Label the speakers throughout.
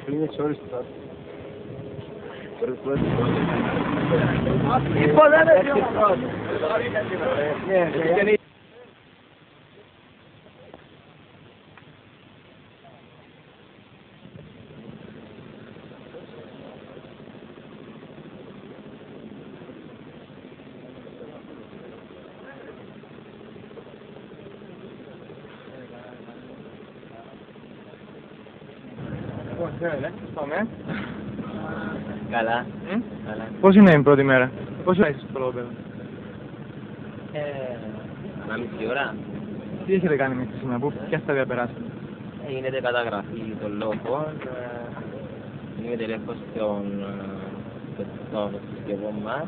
Speaker 1: Είναι σε όλες τις άσεις.
Speaker 2: Πάμε.
Speaker 3: Καλά.
Speaker 2: Πώς είναι η πρώτη μέρα? Πώς είσαι στο λογοπαίδο?
Speaker 3: Ανάμιση ώρα.
Speaker 2: Τι έχετε κάνει μέχρι σήμερα, ποια στάδια περάσατε?
Speaker 3: Γίνεται καταγραφή των λόγων. Γίνεται έλεγχος των συσκευών μας.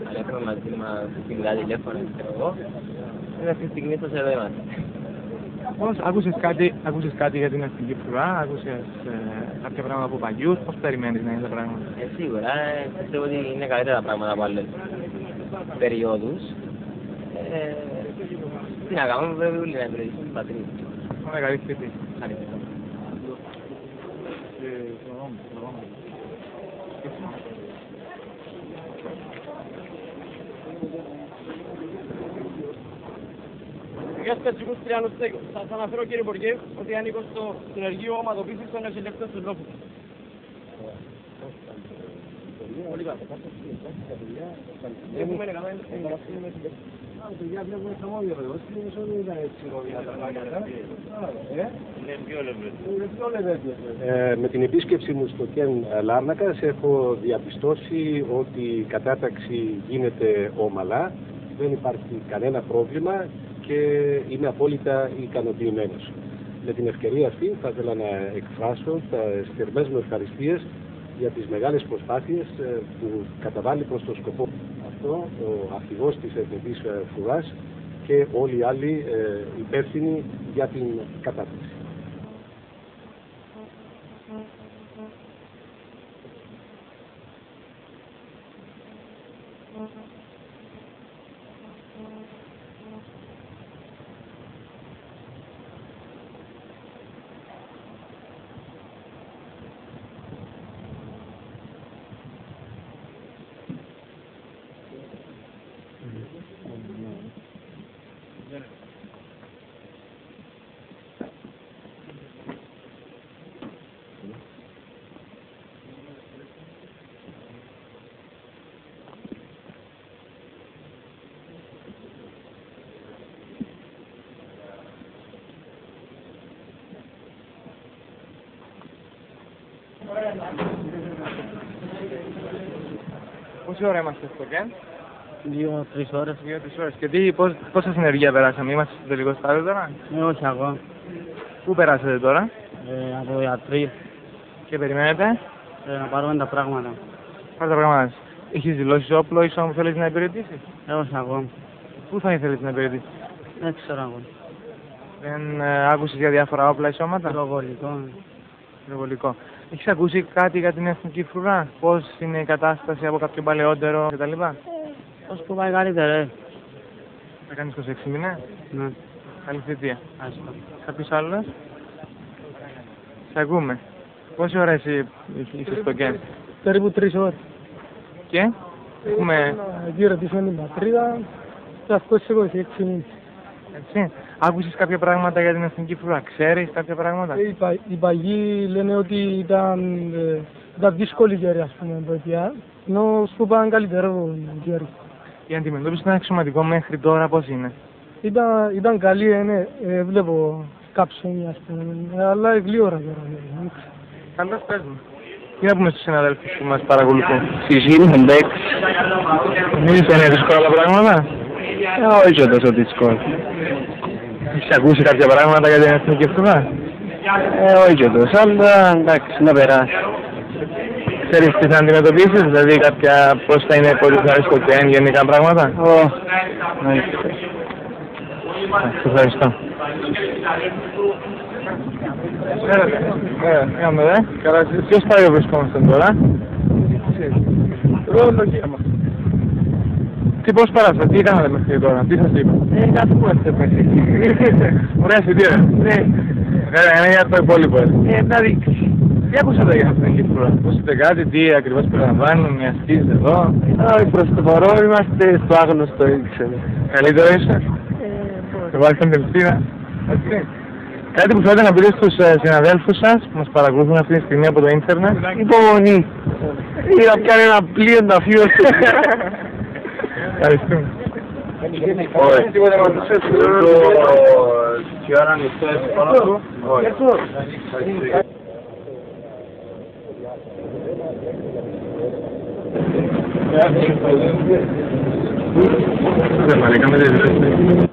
Speaker 3: Αλλά έχουμε μαζί μας κινητά τηλέφωνα, ξέρω εγώ. Αυτή τη στιγμή στο εδώ είμαστε.
Speaker 2: Πώς άκουσες κάτι για την αστική φρουρά, άκουσες κάποια πράγματα από παγιούς, πώς περιμένεις να είναι τα πράγματα?
Speaker 3: Σίγουρα, πιστεύω ότι είναι καλύτερα πράγματα από άλλες περιόδους. Τι να κάνουμε, πρέπει όλοι να υπηρετήσουμε την πατρίδα.
Speaker 2: Ωραία, καλή σπίτι.
Speaker 4: Για σπετσικούς τριάνους στέκους. Σας αναφέρω κύριε Υπουργέ ότι ανήκω στο συνεργείο ομαδοποίησης των νεοσυλλεκτών του Λόφου. Πολύ καλά. Έχουμε εκατομμύρια.
Speaker 1: Παιδιά βλέπουμε χαμόγελο εδώ, όμως δεν ήταν έτσι με την επίσκεψη μου στο ΚΕΝ Λάρνακας έχω διαπιστώσει ότι η κατάταξη γίνεται ομαλά, δεν υπάρχει κανένα πρόβλημα και είμαι απόλυτα ικανοποιημένος. Με την ευκαιρία αυτή θα ήθελα να εκφράσω τις θερμές μου ευχαριστίες για τις μεγάλες προσπάθειες που καταβάλει προς το σκοπό αυτό ο αρχηγός της Εθνικής Φρουράς και όλοι οι άλλοι υπεύθυνοι για την κατάσταση.
Speaker 2: Πόση ώρα είμαστε στο ΚΕΝ?
Speaker 3: 2-3 ώρες.
Speaker 2: 2-3 ώρες. Και πόσα συνεργεία περάσαμε, είμαστε στο τελικό στάδιο τώρα?
Speaker 3: Όχι ακόμα.
Speaker 2: Πού περάσατε τώρα?
Speaker 3: Από ιατροί.
Speaker 2: Και περιμένετε?
Speaker 3: Να πάρουμε τα πράγματα.
Speaker 2: Πάρε τα πράγματα. Έχεις δηλώσει όπλο, ίσως που θέλεις να υπηρετήσεις?
Speaker 3: Όχι ακόμα.
Speaker 2: Πού θα ήθελες να υπηρετήσεις?
Speaker 3: Δεν ξέρω ακόμα.
Speaker 2: Δεν άκουσες για διάφορα όπλα ή σώματα? Πυροβολικό. Έχεις ακούσει κάτι για την Εθνική Φρουρά? Πώς είναι η κατάσταση από κάποιο παλαιότερο κτλ?
Speaker 3: Πώς που πάει καλύτερα,
Speaker 2: Θα κάνεις 26 μήνες?
Speaker 3: Ναι.
Speaker 2: Καλή θητεία.
Speaker 3: Άσχα.
Speaker 2: Κάποιος άλλος? Σε ακούμε. Πόση ώρα εσύ είσαι στο ΚΕΝ?
Speaker 4: Περίπου 3 ώρες.
Speaker 2: Και? Έχουμε...
Speaker 4: Γύρω-πίσω την πατρίδα και αυτό σε 26 μήνες.
Speaker 2: Έτσι. Άκουσες κάποια πράγματα για την Εθνική Φρουρά? Ξέρεις κάποια πράγματα?
Speaker 4: Οι παγιοί λένε ότι ήταν δύσκολη καιρή, ας πούμε, παιδιά, ενώ σου πάνε καλύτερο καιρή.
Speaker 2: Η αντιμετώπιση των αξιωματικών μέχρι τώρα πώς είναι?
Speaker 4: Ήταν καλή, ναι, βλέπω κάψονι, ας πούμε, αλλά γλύωρα τώρα.
Speaker 2: Καλώς πες μου. Τι να πούμε στους συναδέλφους που μας παρακολουθούν?
Speaker 3: Συζήνει, εντάξει.
Speaker 2: Είναι δύσκολα τα πράγματα?
Speaker 3: Όχι τόσο δύσκολο.
Speaker 2: Έχεις ακούσει κάποια πράγματα για την Εθνική Φρουρά?
Speaker 3: Όχι τόσο, αλλά εντάξει, να περάσει.
Speaker 2: Ξέρεις τι θα αντιμετωπίσεις, δηλαδή πώς θα είναι πολύ στο ΚΕΝ, γενικά πράγματα?
Speaker 3: Όχι.
Speaker 2: Σε ευχαριστώ. Έλα, ποιο στάδιο βρισκόμαστε τώρα?
Speaker 4: Ρολογία μας.
Speaker 2: Τι πώς πέρασατε, τι κάνατε μέχρι τώρα, τι σας είπα.
Speaker 4: Κάτι που έστεπε.
Speaker 2: Ωραία εισιτήρια.
Speaker 4: Ναι.
Speaker 2: Είναι για το υπόλοιπο.
Speaker 4: Να δείξει.
Speaker 2: Τι ακούσατε για αυτήν την Κύπρο, ακούσατε κάτι, τι ακριβώς περιλαμβάνουν, μια ασκήσεις εδώ.
Speaker 4: Όχι, προς το παρόν είμαστε στο άγνωστο, ήξερε.
Speaker 2: Καλύτερο είσαι. Βάλτε την ευθύνα. Κάτι που θέλετε να πείτε στους συναδέλφους σας που μας παρακολουθούν αυτή τη στιγμή από το ίντερνετ.
Speaker 4: Υπομονή. Είδα πιάνε ένα πλοίο να φύγω.
Speaker 2: Ευχαριστούμε.
Speaker 3: Όχι. Τίποτα να τους έτσι. Τι ώρα ανοιχτό έτσι πάνω του. Όχι.
Speaker 2: Δεν μαλάκα με δεν